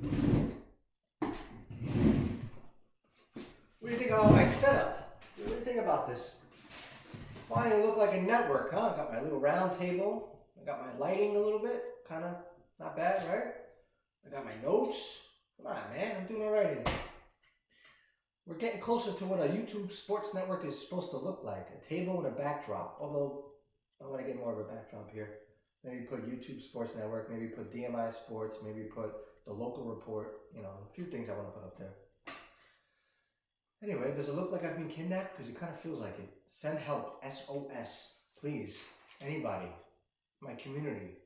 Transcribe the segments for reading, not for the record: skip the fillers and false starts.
What do you think about my setup? What do you think about this? Finally, it look like a network, huh? I got my little round table. I got my lighting a little bit, kind of not bad, right? I got my notes. Come on, man, I'm doing all right here. We're getting closer to what a YouTube sports network is supposed to look like. A table and a backdrop. Although, I want to get more of a backdrop here. Maybe put YouTube Sports Network, maybe put DMI Sports, maybe put the local report. You know, a few things I want to put up there. Anyway, does it look like I've been kidnapped? Because it kind of feels like it. Send help. SOS. Please. Anybody. My community.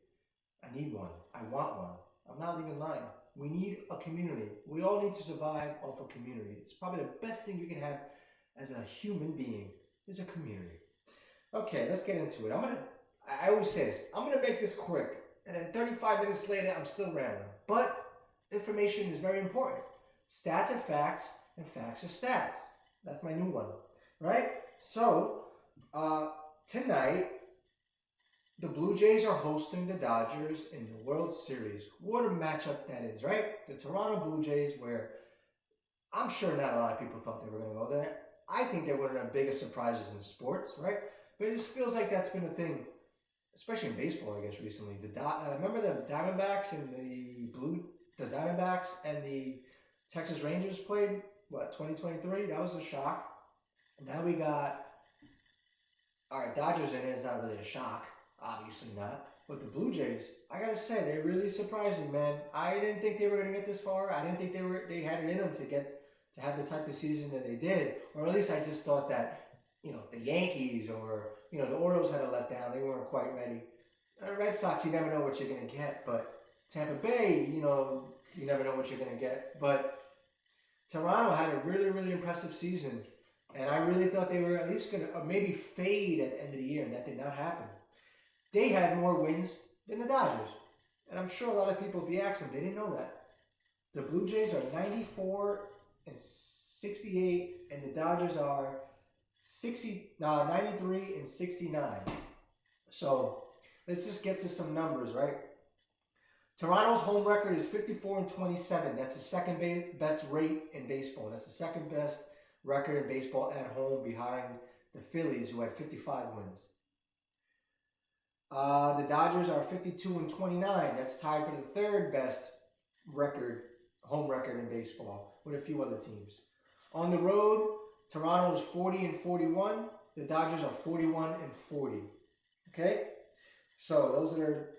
I need one. I want one. I'm not even lying. We need a community. We all need to survive off a community. It's probably the best thing you can have as a human being is a community. Okay, let's get into it. I always say this. I'm going to make this quick. And then 35 minutes later, I'm still rambling. But information is very important. Stats are facts. And facts are stats. That's my new one, right? So, tonight, the Blue Jays are hosting the Dodgers in the World Series. What a matchup that is, right? The Toronto Blue Jays, where I'm sure not a lot of people thought they were going to go there. I think they're one of the biggest surprises in sports, right? But it just feels like that's been a thing, especially in baseball, I guess, recently. Remember the Diamondbacks and the Diamondbacks and the Texas Rangers played? What, 2023? That was a shock. Now we got, all right, Dodgers in it is not really a shock. Obviously not. But the Blue Jays, I got to say, they're really surprising, man. I didn't think they were going to get this far. I didn't think they had it in them to have the type of season that they did. Or at least I just thought that, you know, the Yankees or, you know, the Orioles had a letdown. They weren't quite ready. Red Sox, you never know what you're going to get. But Tampa Bay, you know, you never know what you're going to get. But Toronto had a really, really impressive season, and I really thought they were at least going to maybe fade at the end of the year, and that did not happen. They had more wins than the Dodgers, and I'm sure a lot of people, if you ask them, they didn't know that. The Blue Jays are 94 and 68, and the Dodgers are 93 and 69. So let's just get to some numbers, right? Toronto's home record is 54 and 27. That's the second best rate in baseball. That's the second best record in baseball at home behind the Phillies, who had 55 wins. The Dodgers are 52 and 29. That's tied for the third best home record in baseball, with a few other teams. On the road, Toronto is 40 and 41. The Dodgers are 41 and 40. Okay? So those are their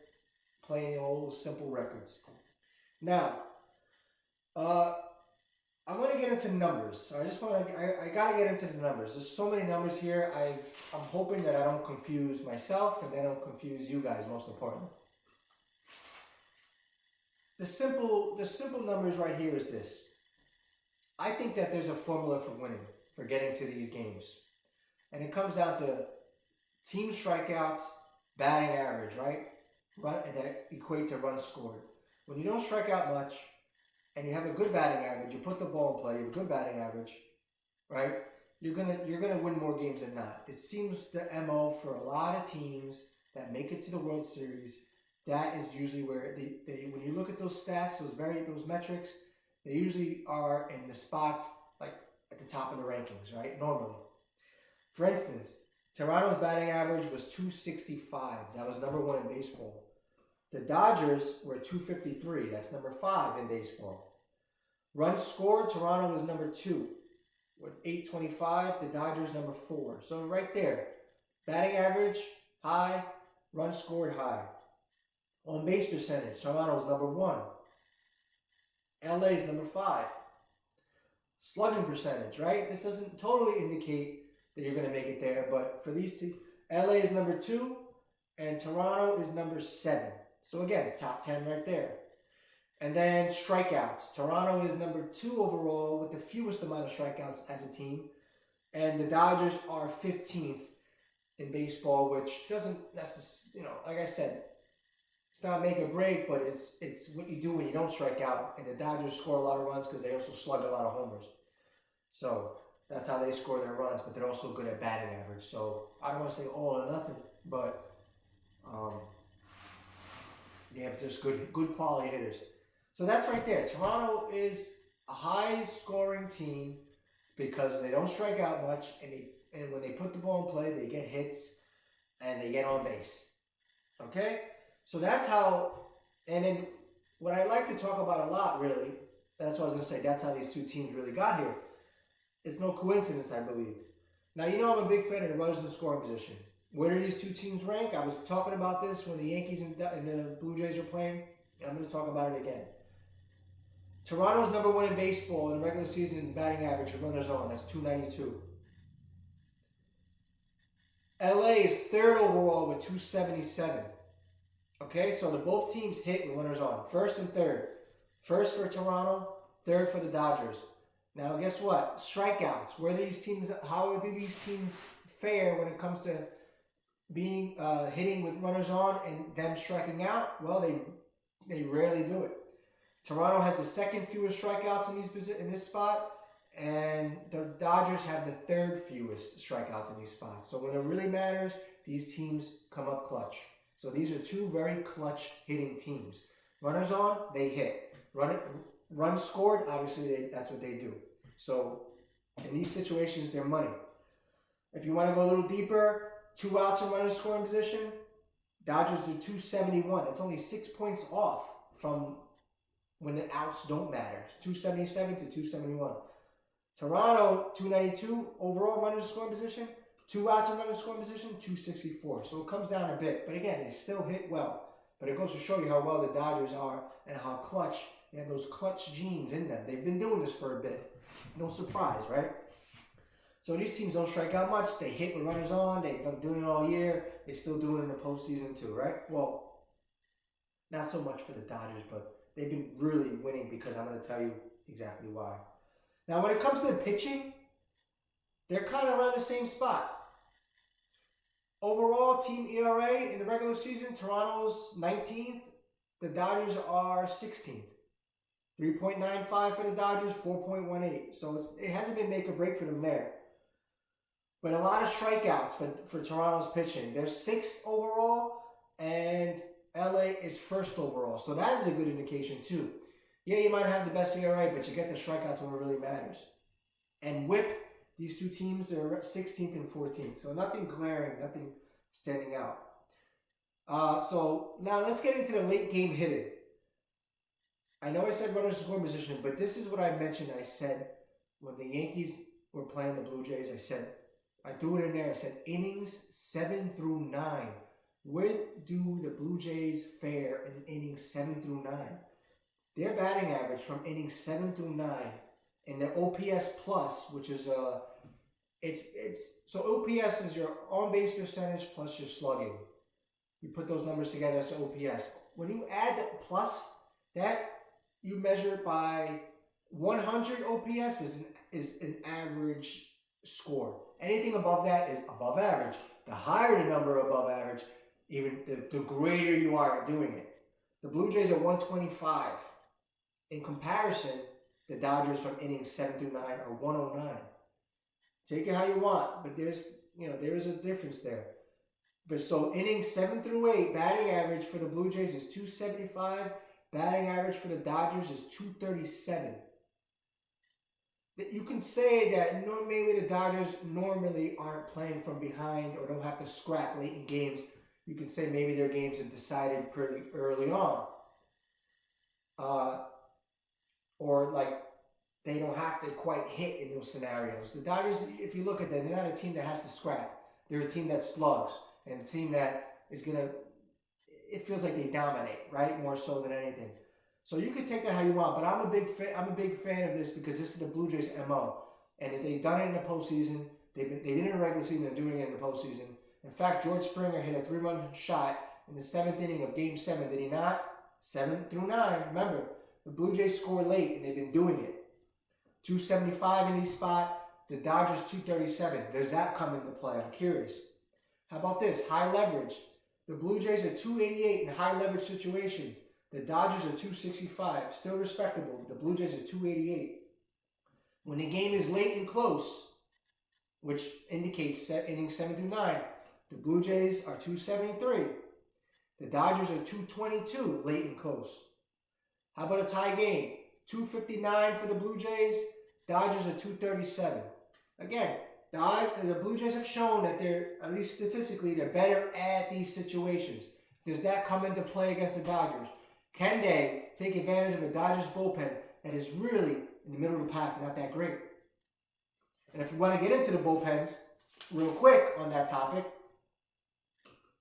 playing old simple records. Now, I want to get into numbers. So I got to get into the numbers. There's so many numbers here. I'm hoping that I don't confuse myself and I don't confuse you guys, most importantly. The simple numbers right here is this. I think that there's a formula for winning, for getting to these games. And it comes down to team strikeouts, batting average, right? And that equate to runs scored. When you don't strike out much and you have a good batting average, you put the ball in play, you have a good batting average, right? You're gonna win more games than not. It seems the MO for a lot of teams that make it to the World Series, that is usually where they when you look at those stats, those metrics, they usually are in the spots like at the top of the rankings, right? Normally. For instance, Toronto's batting average was 265. That was number 1 in baseball. The Dodgers were 253. That's number 5 in baseball. Runs scored, Toronto was number 2 with 825. The Dodgers number 4. So right there, batting average high, runs scored high. On base percentage, Toronto's number 1. LA's number 5. Slugging percentage, right? This doesn't totally indicate that you're going to make it there, but for these two, LA is number 2 and Toronto is number 7. So again, top 10 right there. And then strikeouts. Toronto is number 2 overall with the fewest amount of strikeouts as a team. And the Dodgers are 15th in baseball, which doesn't necessarily, like I said, it's not make or break, but it's what you do when you don't strike out. And the Dodgers score a lot of runs because they also slug a lot of homers. So that's how they score their runs, but they're also good at batting average. So I don't want to say all or nothing, but they have just good quality hitters. So that's right there. Toronto is a high-scoring team because they don't strike out much, and when they put the ball in play, they get hits and they get on base. Okay? So that's how, and then what I like to talk about a lot, really, that's what I was going to say, that's how these two teams really got here. It's no coincidence, I believe. Now, you know I'm a big fan of the runners in scoring position. Where do these two teams rank? I was talking about this when the Yankees and the Blue Jays are playing. I'm going to talk about it again. Toronto's number one in baseball in the regular season batting average for runners on. That's 292. LA is third overall with 277. Okay, so both teams hit with runners on. First and third. First for Toronto, third for the Dodgers. Now, guess what? Strikeouts. Where do these teams? How do these teams fare when it comes to being hitting with runners on and them striking out? Well, they rarely do it. Toronto has the second fewest strikeouts in this spot, and the Dodgers have the third fewest strikeouts in these spots. So when it really matters, these teams come up clutch. So these are two very clutch hitting teams. Runners on, they hit. Runs scored, obviously that's what they do. So in these situations, they're money. If you want to go a little deeper, 2 outs in runners scoring position, Dodgers do 271. It's only 6 points off from when the outs don't matter. 277 to 271. Toronto, 292 overall runners scoring position. 2 outs in runners scoring position, 264. So it comes down a bit. But again, they still hit well. But it goes to show you how well the Dodgers are and how clutch. They have those clutch genes in them. They've been doing this for a bit. No surprise, right? So these teams don't strike out much. They hit with runners on. They've been doing it all year. They still do it in the postseason too, right? Well, not so much for the Dodgers, but they've been really winning because I'm going to tell you exactly why. Now, when it comes to pitching, they're kind of around the same spot. Overall, team ERA in the regular season, Toronto's 19th. The Dodgers are 16th. 3.95 for the Dodgers, 4.18. So it hasn't been make or break for them there. But a lot of strikeouts for Toronto's pitching. They're 6th overall, and LA is 1st overall. So that is a good indication too. Yeah, you might have the best ERA, but you get the strikeouts when it really matters. And whip, these two teams, they're 16th and 14th. So nothing glaring, nothing standing out. So now let's get into the late game hitting. I know I said runners in scoring position, but this is what I mentioned. I said when the Yankees were playing the Blue Jays, I threw it in there. I said innings 7 through 9. Where do the Blue Jays fare in innings 7 through 9? Their batting average from innings 7 through 9 and their OPS plus, which is so OPS is your on base percentage plus your slugging. You put those numbers together, that's OPS. When you add the plus, that you measure by 100 OPS is an average score. Anything above that is above average. The higher the number above average, even the greater you are at doing it. The Blue Jays are 125. In comparison, the Dodgers from innings 7 through 9 are 109. Take it how you want, but there is a difference there. But so innings 7 through 8, batting average for the Blue Jays is 275. Batting average for the Dodgers is 237. You can say that maybe the Dodgers normally aren't playing from behind or don't have to scrap late in games. You can say maybe their games are decided pretty early on. Or like they don't have to quite hit in those scenarios. The Dodgers, if you look at them, they're not a team that has to scrap. They're a team that slugs and a team that is going to, it feels like they dominate, right? More so than anything. So you can take that how you want, but I'm a big fan of this because this is the Blue Jays' MO. And if they've done it in the postseason, they did it in the regular season, they're doing it in the postseason. In fact, George Springer hit a 3-run shot in the 7th inning of Game 7, did he not? 7 through 9, remember. The Blue Jays score late, and they've been doing it. 275 in each spot. The Dodgers 237. Does that come into play? I'm curious. How about this? High leverage. The Blue Jays are 288 in high leverage situations. The Dodgers are 265. Still respectable. The Blue Jays are 288. When the game is late and close, which indicates innings 7 through 9, the Blue Jays are 273. The Dodgers are 222 late and close. How about a tie game? 259 for the Blue Jays. Dodgers are 237. Again, the Blue Jays have shown that they're, at least statistically, they're better at these situations. Does that come into play against the Dodgers? Can they take advantage of a Dodgers bullpen that is really in the middle of the pack, not that great? And if we want to get into the bullpens real quick on that topic,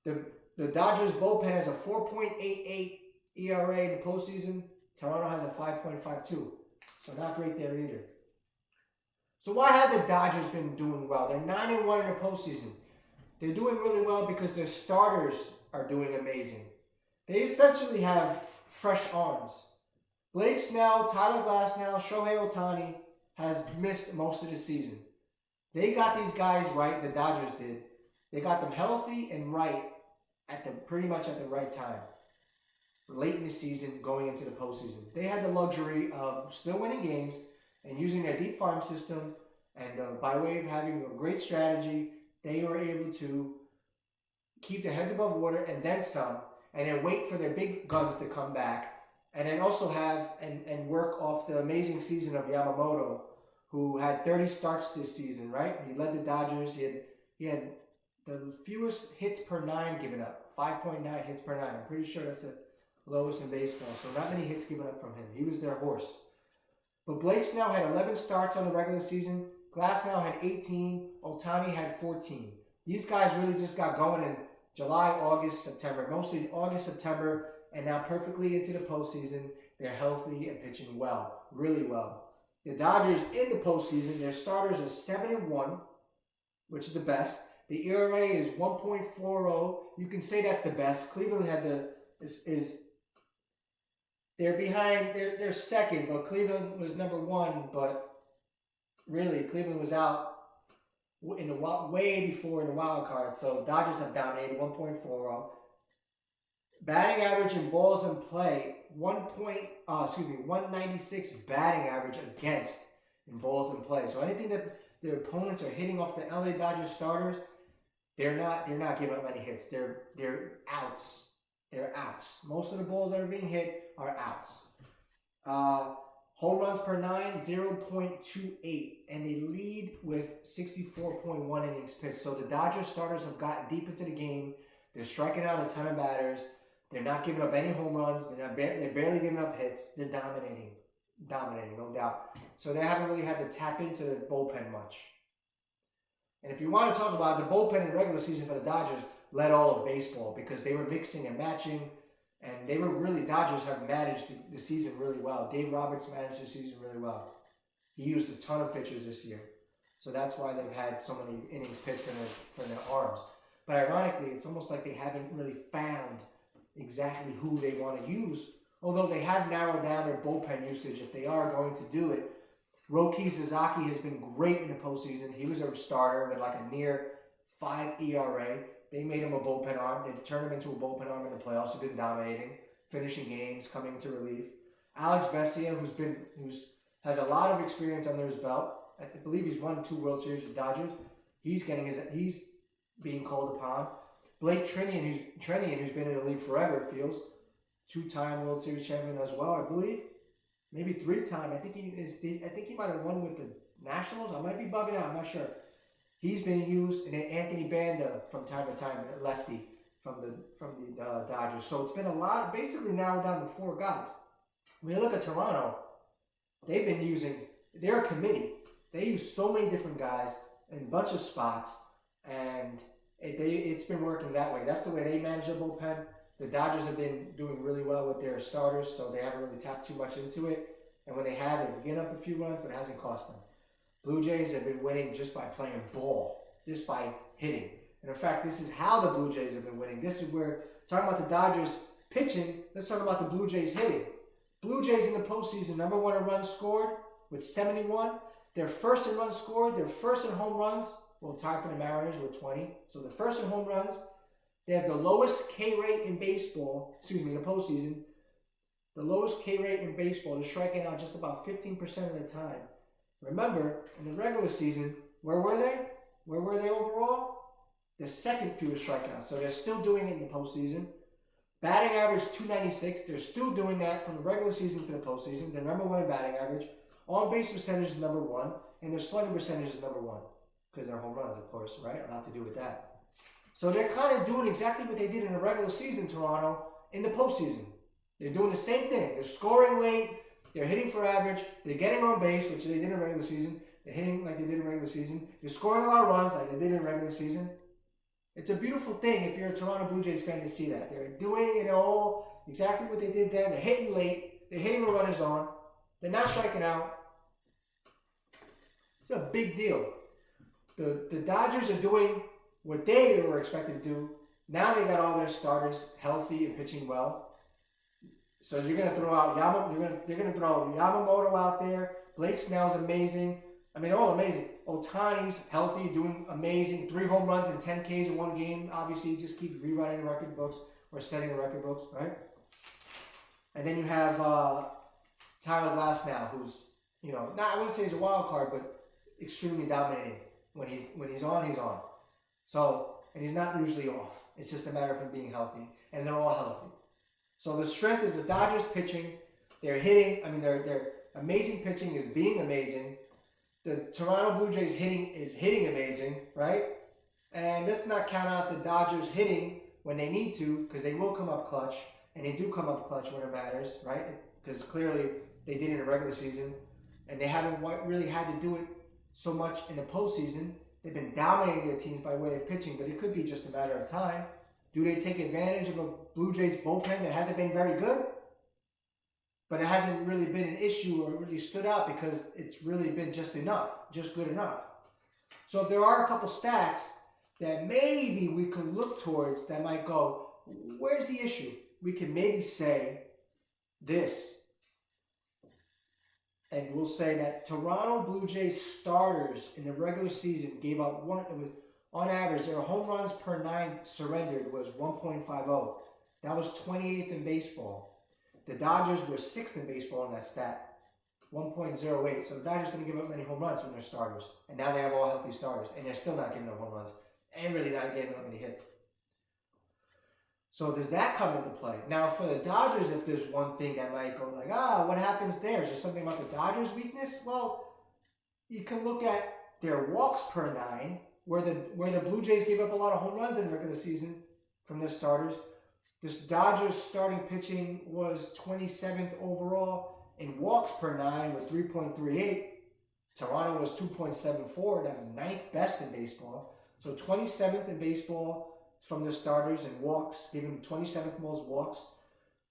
the Dodgers bullpen has a 4.88 ERA in the postseason. Toronto has a 5.52. So not great there either. So why have the Dodgers been doing well? They're 9-1 in the postseason. They're doing really well because their starters are doing amazing. They essentially have fresh arms. Blake Snell, Tyler Glasnow, Shohei Ohtani has missed most of the season. They got these guys right, the Dodgers did. They got them healthy and right pretty much at the right time. Late in the season, going into the postseason. They had the luxury of still winning games and using their deep farm system, and by way of having a great strategy, they were able to keep their heads above water and then some, and then wait for their big guns to come back, and then also have and work off the amazing season of Yamamoto, who had 30 starts this season, right? He led the Dodgers. He had the fewest hits per 9 given up, 5.9 hits per 9. I'm pretty sure that's the lowest in baseball, so not many hits given up from him. He was their horse. But Blake Snell had 11 starts on the regular season. Glasnow had 18. Ohtani had 14. These guys really just got going in July, August, September. Mostly August, September, and now perfectly into the postseason. They're healthy and pitching well, really well. The Dodgers in the postseason, their starters are 7-1, which is the best. The ERA is 1.40. You can say that's the best. Cleveland had they're behind, they're second, but Cleveland was number 1, but really Cleveland was out in the way before in the wild card, so Dodgers have dominated 1.40. Batting average in balls in play, 196 batting average against in balls in play. So anything that their opponents are hitting off the LA Dodgers starters, they're not giving up any hits. They're outs. They're outs. Most of the balls that are being hit are outs. Home runs per 9, 0.28. And they lead with 64.1 innings pitched. So the Dodgers starters have gotten deep into the game. They're striking out a ton of batters. They're not giving up any home runs. They're barely giving up hits. They're dominating. Dominating, no doubt. So they haven't really had to tap into the bullpen much. And if you want to talk about the bullpen in the regular season for the Dodgers, led all of baseball because they were mixing and matching, and they were really, Dodgers have managed the season really well. Dave Roberts managed the season really well. He used a ton of pitchers this year. So that's why they've had so many innings pitched for their arms. But ironically, it's almost like they haven't really found exactly who they want to use, although they have narrowed down their bullpen usage if they are going to do it. Roki Sasaki has been great in the postseason. He was a starter with like a near 5 ERA. They made him a bullpen arm. They turned him into a bullpen arm in the playoffs. He's been dominating, finishing games, coming into relief. Alex Vesia, who has a lot of experience under his belt. I believe he's won 2 World Series with Dodgers. He's being called upon. Blake Trinian, who's been in the league forever, it feels, 2-time World Series champion as well, I believe. Maybe 3-time. I think he might have won with the Nationals. I might be bugging out. I'm not sure. He's being used, and then Anthony Banda from time to time, lefty from the Dodgers. So it's been a lot, basically narrowed down to 4 guys. When you look at Toronto, they're a committee. They use so many different guys in a bunch of spots, and it's been working that way. That's the way they manage their bullpen. The Dodgers have been doing really well with their starters, so they haven't really tapped too much into it. And when they have, they've given up a few runs, but it hasn't cost them. Blue Jays have been winning just by playing ball, just by hitting. And in fact, this is how the Blue Jays have been winning. This is where, talking about the Dodgers pitching, let's talk about the Blue Jays hitting. Blue Jays in the postseason, number 1 in runs scored with 71. They're first in runs scored. They're first in home runs. Well, tied for the Mariners with 20. So they're first in home runs. They have the lowest K rate in baseball, in the postseason. The lowest K rate in baseball. They're striking out just about 15% of the time. Remember, in the regular season, where were they? Where were they overall? The second fewest strikeouts. So they're still doing it in the postseason. Batting average 296. They're still doing that from the regular season to the postseason. They're number one in batting average. On base percentage is number one, and their slugging percentage is number one because they're home runs, of course, right? A lot to do with that. So they're kind of doing exactly what they did in the regular season, Toronto, in the postseason. They're doing the same thing. They're scoring late. They're hitting for average. They're getting on base, which they did in the regular season. They're hitting like they did in the regular season. They're scoring a lot of runs like they did in the regular season. It's a beautiful thing if you're a Toronto Blue Jays fan to see that. They're doing it all exactly what they did then. They're hitting late. They're hitting the runners on. They're not striking out. It's a big deal. The Dodgers are doing what they were expected to do. Now they got all their starters healthy and pitching well. So you're gonna throw out they're gonna throw Yamamoto out there. Blake Snell's amazing. I mean, they're all amazing. Ohtani's healthy, doing amazing. 3 home runs and 10 Ks in one game. Obviously, he just keeps rewriting the record books or setting the record books, right? And then you have Tyler Glasnow, who's I wouldn't say he's a wild card, but extremely dominating. When he's on, he's on. So, and he's not usually off. It's just a matter of him being healthy, and they're all healthy. So the strength is the Dodgers pitching. They're hitting. I mean, their amazing pitching is being amazing. The Toronto Blue Jays hitting amazing, right? And let's not count out the Dodgers hitting when they need to, because they will come up clutch, and they do come up clutch when it matters, right? Because clearly they did in the regular season, and they haven't really had to do it so much in the postseason. They've been dominating their teams by way of pitching, but it could be just a matter of time. Do they take advantage of a Blue Jays bullpen that hasn't been very good? But it hasn't really been an issue or really stood out because it's really been just enough, just good enough. So if there are a couple stats that maybe we could look towards that might go, where's the issue? We can maybe say this. And we'll say that Toronto Blue Jays starters in the regular season gave up on average, their home runs per 9 surrendered was 1.50. That was 28th in baseball. The Dodgers were 6th in baseball in that stat, 1.08. So the Dodgers didn't give up many home runs from their starters. And now they have all healthy starters. And they're still not giving up home runs. And really not giving up any hits. So does that come into play? Now for the Dodgers, if there's one thing that might go like, what happens there? Is there something about the Dodgers' weakness? Well, you can look at their walks per 9, where the Blue Jays gave up a lot of home runs in the regular season from their starters. This Dodgers starting pitching was 27th overall, and walks per 9 was 3.38. Toronto was 2.74. That was 9th best in baseball. So 27th in baseball from their starters and walks, giving 27th most walks.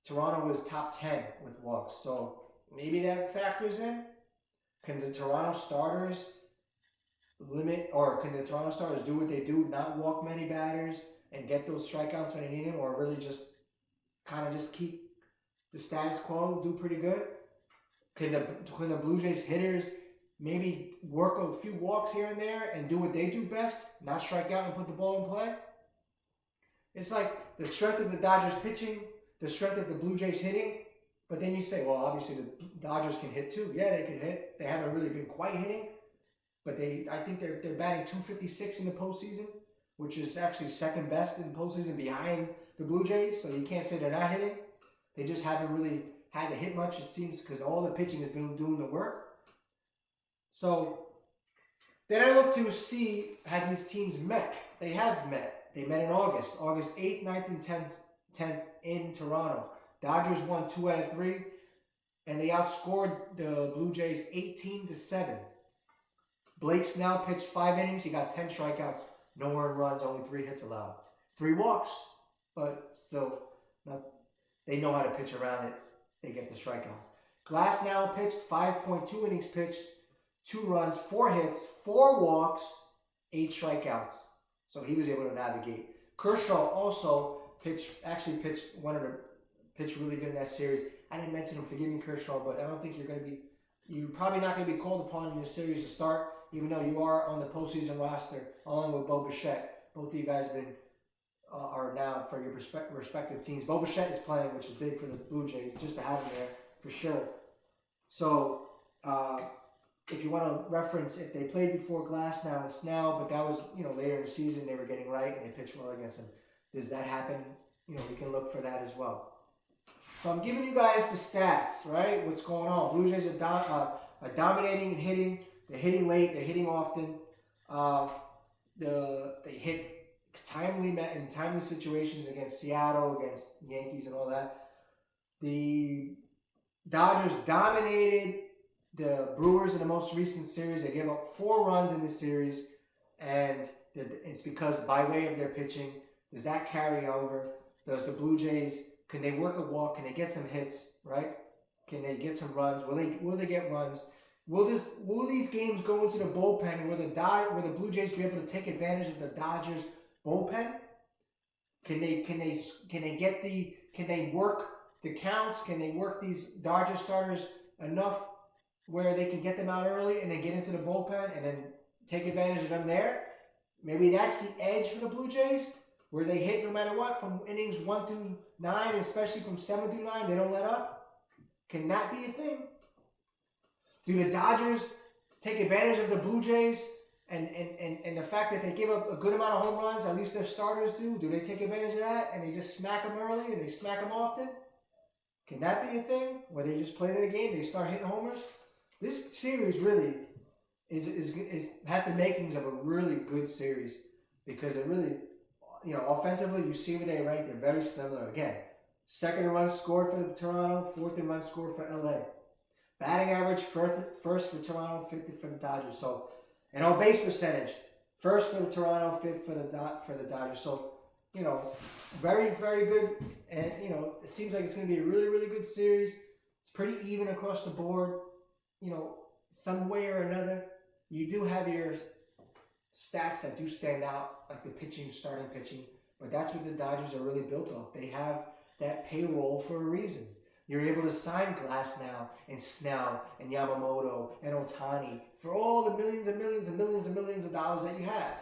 Toronto was top 10 with walks. So maybe that factors in. Can the Toronto starters limit, or can the Toronto starters do what they do, not walk many batters and get those strikeouts when they need them, or really just kind of just keep the status quo, do pretty good? Can the Blue Jays hitters maybe work a few walks here and there and do what they do best, not strike out and put the ball in play? It's like the strength of the Dodgers pitching, the strength of the Blue Jays hitting, but then you say, well, obviously the Dodgers can hit too. Yeah, they can hit. They haven't really been quite hitting, but I think they're batting 256 in the postseason, which is actually second best in the postseason behind the Blue Jays. So you can't say they're not hitting. They just haven't really had to hit much, it seems, because all the pitching has been doing the work. So then I look to see, have these teams met? They have met. They met in August 8th, 9th, and 10th in Toronto. Dodgers won 2 out of 3, and they outscored the Blue Jays 18-7. Blake Snell pitched 5 innings. He got 10 strikeouts, no earned runs, only 3 hits allowed. 3 walks, but still, they know how to pitch around it. They get the strikeouts. Glasnow pitched 5.2 innings pitched, 2 runs, 4 hits, 4 walks, 8 strikeouts. So he was able to navigate. Kershaw also pitched really good in that series. I didn't mention him, forgive me, Kershaw, but I don't think you're probably not going to be called upon in this series to start, even though you are on the postseason roster, along with Bo Bichette. Both of you guys are now for your respective teams. Bo Bichette is playing, which is big for the Blue Jays, just to have him there, for sure. So, if you want to reference, if they played before Glasnow and Snell, but that was, later in the season, they were getting right and they pitched well against him. Does that happen we can look for that as well. So I'm giving you guys the stats, right? What's going on? Blue Jays are dominating and hitting. They're hitting late. They're hitting often. They hit in timely situations against Seattle, against Yankees, and all that. The Dodgers dominated the Brewers in the most recent series. They gave up 4 runs in this series, and it's because by way of their pitching. Does that carry over? Does the Blue Jays, can they work a walk? Can they get some hits, right? Can they get some runs? Will they get runs? Will these games go into the bullpen? Will the Blue Jays be able to take advantage of the Dodgers bullpen? Can they work the counts? Can they work these Dodger starters enough where they can get them out early and then get into the bullpen and then take advantage of them there? Maybe that's the edge for the Blue Jays, where they hit no matter what from innings 1 through 9, especially from 7 through 9. They don't let up. Can that be a thing? Do the Dodgers take advantage of the Blue Jays and the fact that they give up a good amount of home runs? At least their starters do. Do they take advantage of that and they just smack them early and they smack them often? Can that be a thing where they just play their game? They start hitting homers. This series really has the makings of a really good series, because it really, offensively, you see where they rank. They're very similar. Again, second in runs scored for Toronto, fourth in runs scored for LA. Batting average, first for Toronto, fifth for the Dodgers. So, and on base percentage, first for the Toronto, fifth for the Dodgers. So, very, very good. And, it seems like it's going to be a really, really good series. It's pretty even across the board. Some way or another, you do have your stats that do stand out, like the pitching, starting pitching. But that's what the Dodgers are really built off. They have that payroll for a reason. You're able to sign Glasnow and Snell and Yamamoto and Ohtani for all the millions and millions and millions and millions of dollars that you have.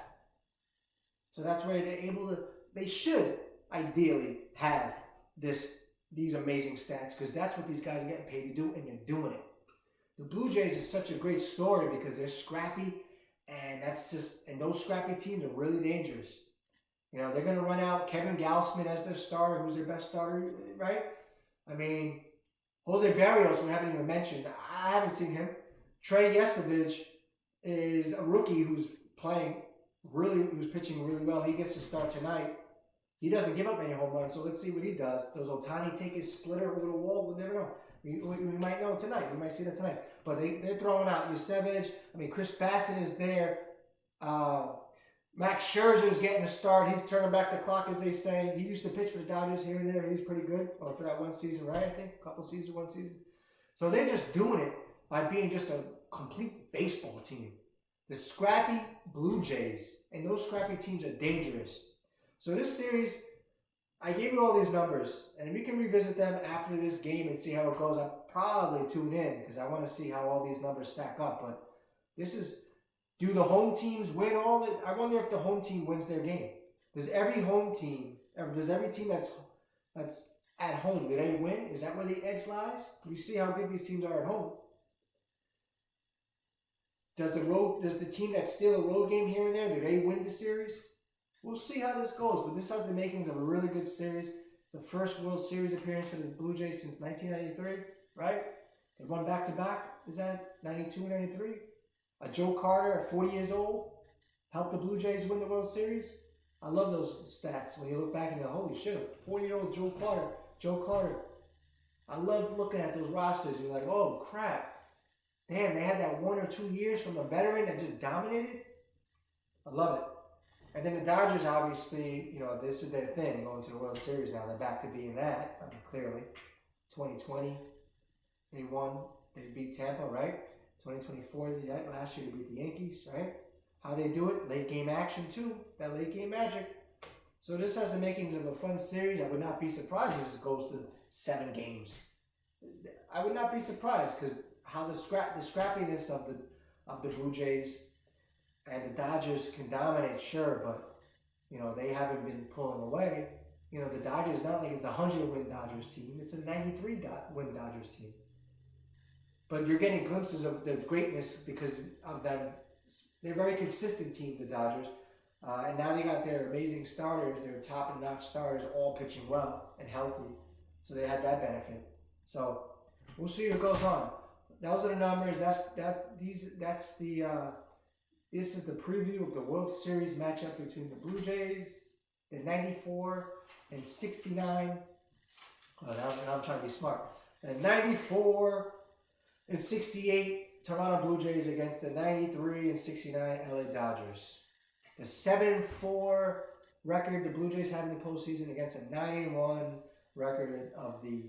So that's where they should ideally have these amazing stats, because that's what these guys are getting paid to do, and they're doing it. The Blue Jays is such a great story because they're scrappy, and those scrappy teams are really dangerous. They're going to run out Kevin Gausman as their starter, who's their best starter, right? I mean, Jose Barrios, we haven't even mentioned. I haven't seen him. Trey Yestovich is a rookie who's pitching really well. He gets to start tonight. He doesn't give up any home runs, so let's see what he does. Does Ohtani take his splitter over the wall? We'll never know. We might know tonight. We might see that tonight. But they're throwing out Yestovich. Chris Bassett is there. Max Scherzer is getting a start. He's turning back the clock, as they say. He used to pitch for the Dodgers here and there. He's pretty good. Or for that one season, right? I think a couple seasons, one season. So they're just doing it by being just a complete baseball team. The scrappy Blue Jays, and those scrappy teams are dangerous. So this series, I gave you all these numbers, and we can revisit them after this game and see how it goes. I'll probably tune in because I want to see how all these numbers stack up. But do the home teams win all the? I wonder if the home team wins their game. Does every team that's at home, do they win? Is that where the edge lies? We see how good these teams are at home. Does the team that steal a road game here and there, do they win the series? We'll see how this goes, but this has the makings of a really good series. It's the first World Series appearance for the Blue Jays since 1993, right? They won back-to-back. Is that 92, 93? Joe Carter, at 40 years old, helped the Blue Jays win the World Series. I love those stats when you look back and go, holy shit, 40-year-old Joe Carter. I love looking at those rosters. You're like, oh, crap. Damn, they had that 1 or 2 years from a veteran that just dominated. I love it. And then the Dodgers, obviously, this is their thing, going to the World Series now. They're back to being that, clearly. 2020, they won. They beat Tampa, right? 2024, last year they beat the Yankees, right? How they do it? Late game action, too. That late game magic. So this has the makings of a fun series. I would not be surprised if this goes to 7 games. I would not be surprised, because how the scrappiness of the Blue Jays and the Dodgers can dominate, sure, but they haven't been pulling away. The Dodgers, not like it's a 100-win Dodgers team; it's a 93-win Dodgers team. But you're getting glimpses of the greatness because of them. They're a very consistent team, the Dodgers. And now they got their amazing starters, their top-notch starters, all pitching well and healthy. So they had that benefit. So we'll see what goes on. Those are the numbers. This is the preview of the World Series matchup between the Blue Jays, the 94 and 69. Oh, now I'm trying to be smart. The 94 and 68 Toronto Blue Jays against the 93 and 69 LA Dodgers. The 7-4 record the Blue Jays have in the postseason against a 9-1 record of the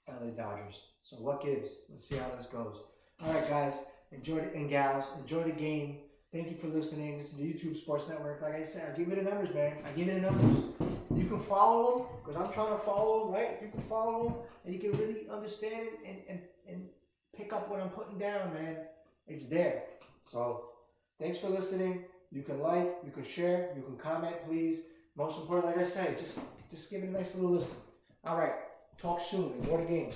LA Dodgers. So what gives? Let's see how this goes. All right, guys, and gals, enjoy the game. Thank you for listening. This is the YouTube Sports Network. Like I said, I give you the numbers, man. I give you the numbers. You can follow them because I'm trying to follow them, right? You can follow them and you can really understand it and pick up what I'm putting down, man. It's there. So thanks for listening. You can like, you can share, you can comment, please. Most important, like I said, just give it a nice little listen. All right, talk soon. Enjoy the game.